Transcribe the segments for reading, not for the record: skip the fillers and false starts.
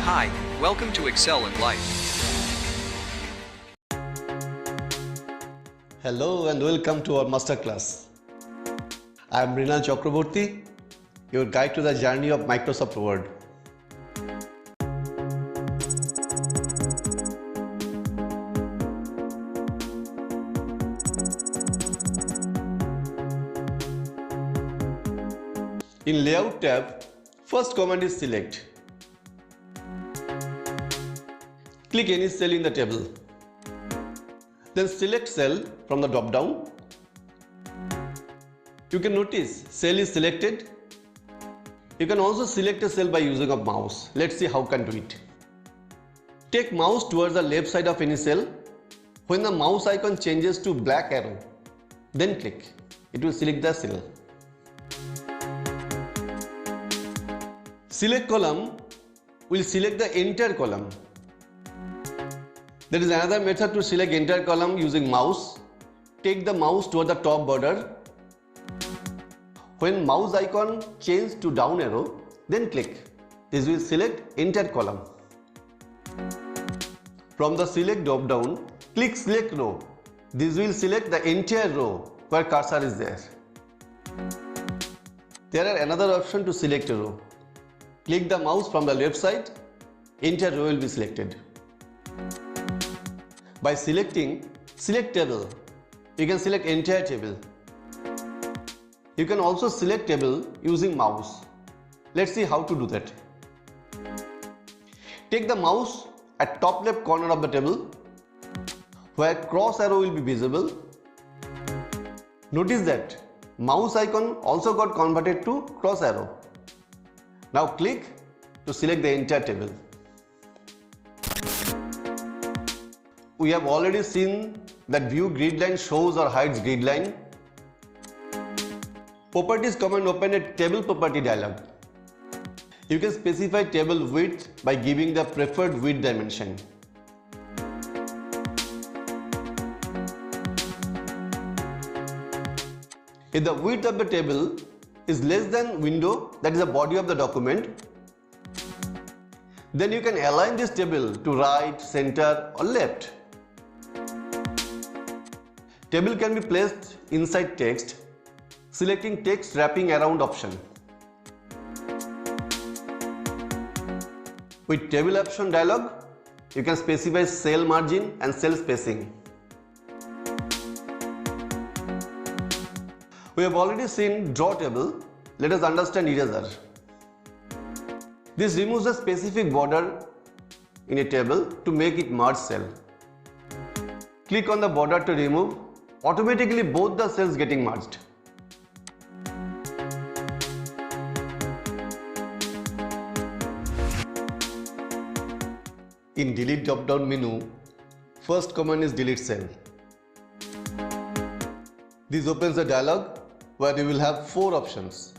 Hi, welcome to Excel in Life. Hello and welcome to our masterclass. I am Mrinal Chakraborty, your guide to the journey of Microsoft Word. In Layout tab, first command is Select. Click any cell in the table. Then select cell from the drop down. You can notice cell is selected. You can also select a cell by using a mouse. Let's see how can do it. Take mouse towards the left side of any cell. When the mouse icon changes to black arrow, then click. It will select the cell. Select column will select the entire column. There is another method to select entire column using mouse. Take the mouse toward the top border. When mouse icon changes to down arrow, then click. This will select entire column. From the select drop down, click select row. This will select the entire row where cursor is there. There are another option to select a row. Click the mouse from the left side, entire row will be selected. By selecting Select Table, you can select entire table. You can also select table using mouse. Let's see how to do that. Take the mouse at top left corner of the table where cross arrow will be visible. Notice that mouse icon also got converted to cross arrow. Now click to select the entire table. We have already seen that view grid line shows or hides grid line. Properties command open a table property dialog. You can specify table width by giving the preferred width dimension. If the width of the table is less than window, that is the body of the document, then you can align this table to right, center or left. Table can be placed inside text, selecting text wrapping around option. With table option dialog, you can specify cell margin and cell spacing. We have already seen draw table. Let us understand eraser. This removes a specific border in a table to make it merge cell. Click on the border to remove. Automatically both the cells getting merged. In delete drop down menu, first command is delete cell. This opens a dialog where you will have 4 options.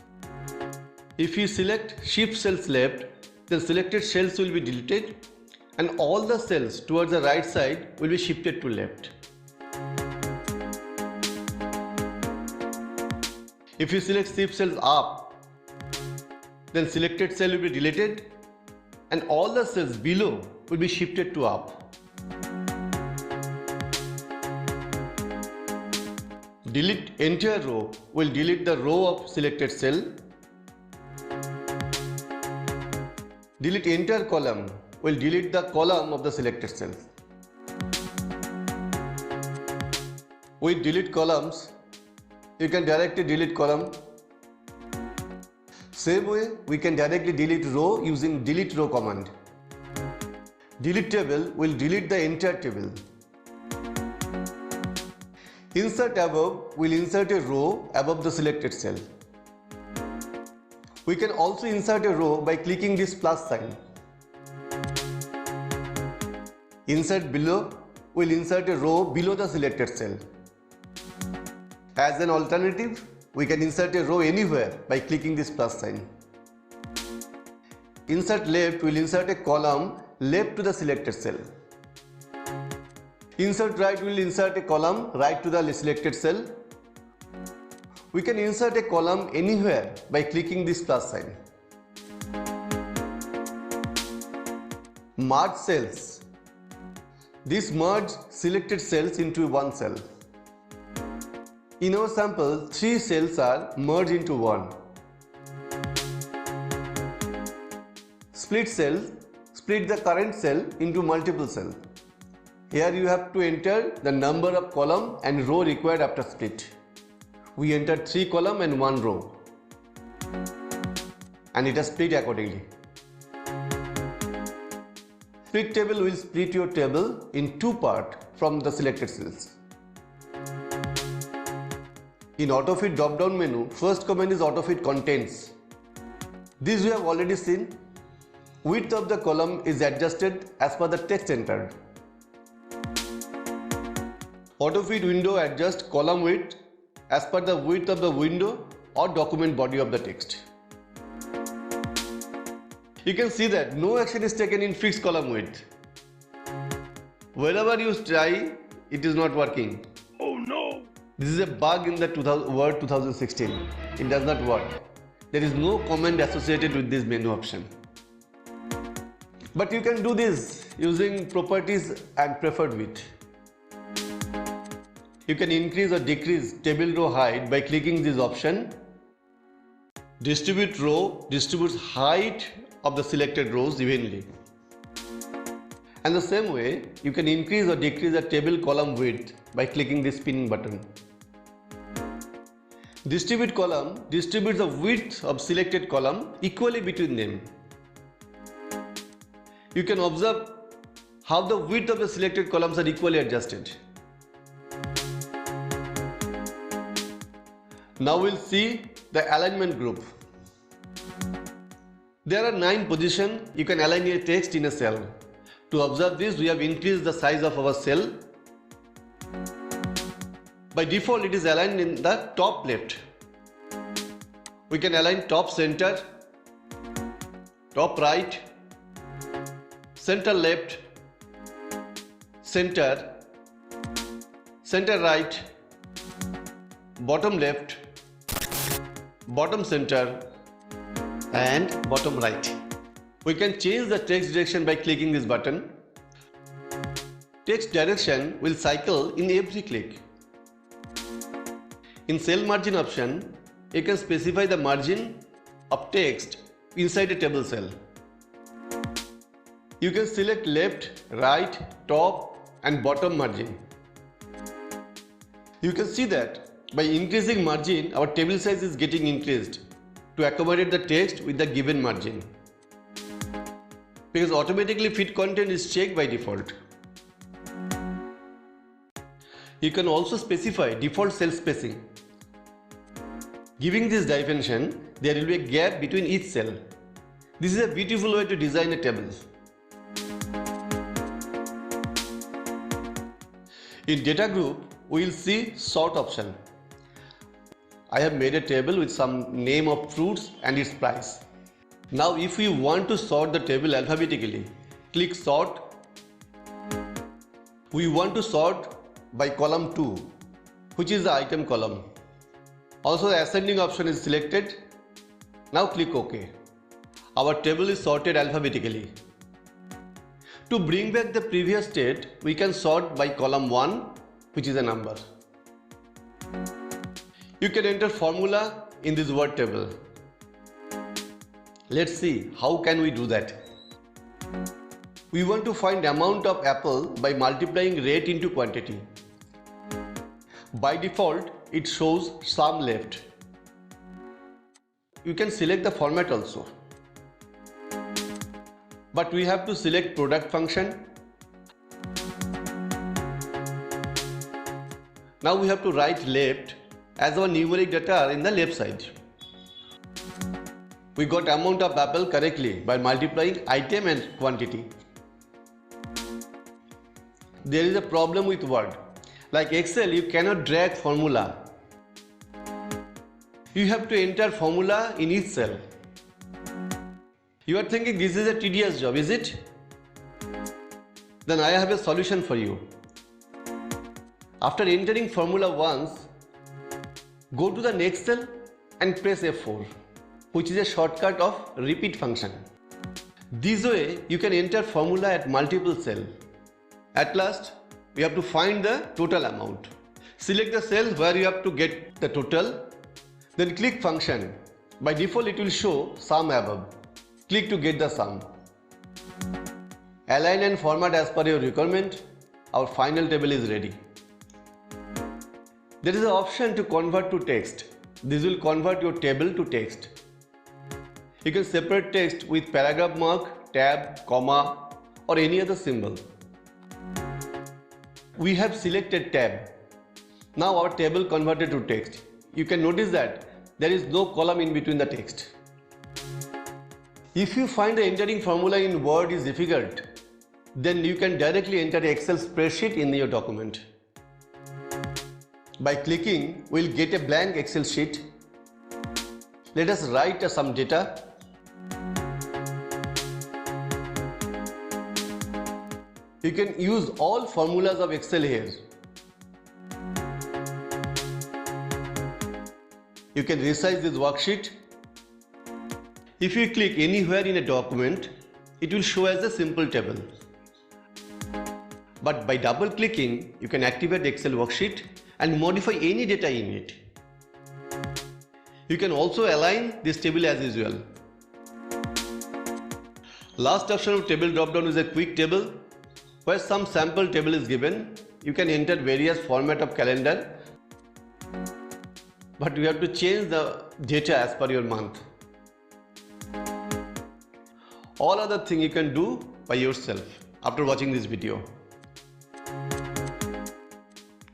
If you select shift cells left, then selected cells will be deleted and all the cells towards the right side will be shifted to left. If you select shift cells up, then selected cell will be deleted and all the cells below will be shifted to up. Delete entire row will delete the row of selected cell. Delete entire column will delete the column of the selected cell. With delete columns, you can directly delete column. Same way, we can directly delete row using delete row command. Delete table will delete the entire table. Insert above will insert a row above the selected cell. We can also insert a row by clicking this plus sign. Insert below will insert a row below the selected cell. As an alternative, we can insert a row anywhere by clicking this plus sign. Insert left will insert a column left to the selected cell. Insert right will insert a column right to the selected cell. We can insert a column anywhere by clicking this plus sign. Merge cells. This merge selected cells into one cell. In our sample, 3 cells are merged into one. Split cells split the current cell into multiple cells. Here you have to enter the number of column and row required after split. We entered 3 column and 1 row, and it has split accordingly. Split table will split your table in 2 parts from the selected cells. In autofit drop-down menu, first command is autofit contents. This we have already seen. Width of the column is adjusted as per the text entered. Autofit window adjusts column width as per the width of the window or document body of the text. You can see that no action is taken in fixed column width. Wherever you try, it is not working. Oh no! This is a bug in the Word 2016. It does not work. There is no command associated with this menu option. But you can do this using properties and preferred width. You can increase or decrease table row height by clicking this option. Distribute row distributes height of the selected rows evenly. And the same way, you can increase or decrease the table column width by clicking this spinning button. Distribute column distributes the width of selected column equally between them. You can observe how the width of the selected columns are equally adjusted. Now we'll see the alignment group. There are 9 positions you can align your text in a cell. To observe this, we have increased the size of our cell. By default, it is aligned in the top left. We can align top center, top right, center left, center, center right, bottom left, bottom center, and bottom right. We can change the text direction by clicking this button. Text direction will cycle in every click. In cell margin option, you can specify the margin of text inside a table cell. You can select left, right, top and bottom margin. You can see that by increasing margin, our table size is getting increased to accommodate the text with the given margin. Because automatically fit content is checked by default. You can also specify default cell spacing. Giving this dimension, there will be a gap between each cell. This is a beautiful way to design a table. In data group, we will see sort option. I have made a table with some name of fruits and its price. Now if we want to sort the table alphabetically, click sort. We want to sort by column 2, which is the item column. Also the ascending option is selected. Now click OK. Our table is sorted alphabetically. To bring back the previous state, we can sort by column 1, which is a number. You can enter formula in this word table. Let's see how can we do that. We want to find amount of apple by multiplying rate into quantity. By default, it shows sum left. You can select the format also. But we have to select product function. Now we have to write left as our numeric data are in the left side. We got amount of apple correctly by multiplying item and quantity. There is a problem with Word. Like Excel, you cannot drag formula. You have to enter formula in each cell. You are thinking this is a tedious job, is it? Then I have a solution for you. After entering formula once, go to the next cell and press F4, which is a shortcut of repeat function. This way you can enter formula at multiple cells. At last, we have to find the total amount. Select the cell where you have to get the total, then click function. By default it will show sum above. Click to get the sum. Align and format as per your requirement. Our final table is ready. There is an option to convert to text. This will convert your table to text. You can separate text with paragraph mark, tab, comma or any other symbol. We have selected tab. Now our table converted to text. You can notice that there is no column in between the text. If you find the entering formula in Word is difficult, then you can directly enter the Excel spreadsheet in your document. By clicking, we'll get a blank Excel sheet. Let us write some data. You can use all formulas of Excel here. You can resize this worksheet. If you click anywhere in a document, it will show as a simple table. But by double clicking, you can activate the Excel worksheet and modify any data in it. You can also align this table as usual. Last option of table drop-down is a quick table, where some sample table is given. You can enter various format of calendar, but you have to change the data as per your month. All other thing you can do by yourself after watching this video.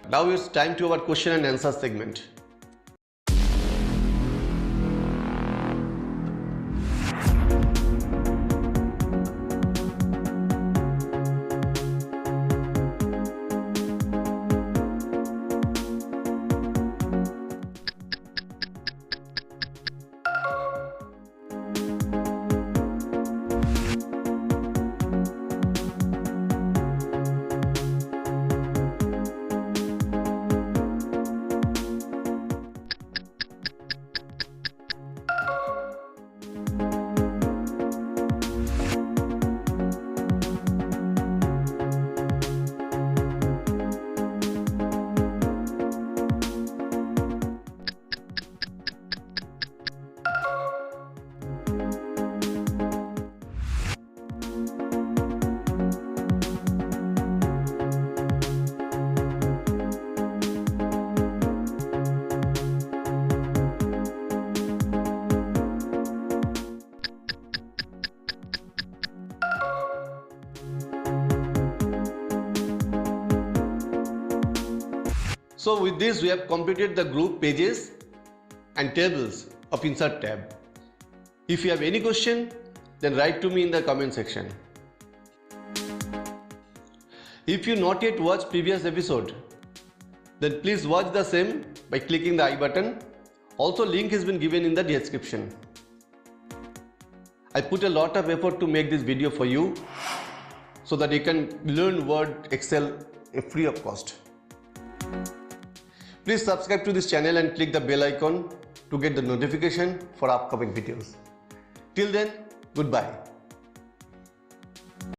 Now it's time to our question and answer segment. So with this we have completed the group pages and tables of Insert tab. If you have any question, then write to me in the comment section. If you not yet watched previous episode, then please watch the same by clicking the I button. Also link has been given in the description. I put a lot of effort to make this video for you so that you can learn Word, Excel free of cost. Please subscribe to this channel and click the bell icon to get the notification for upcoming videos. Till then, goodbye.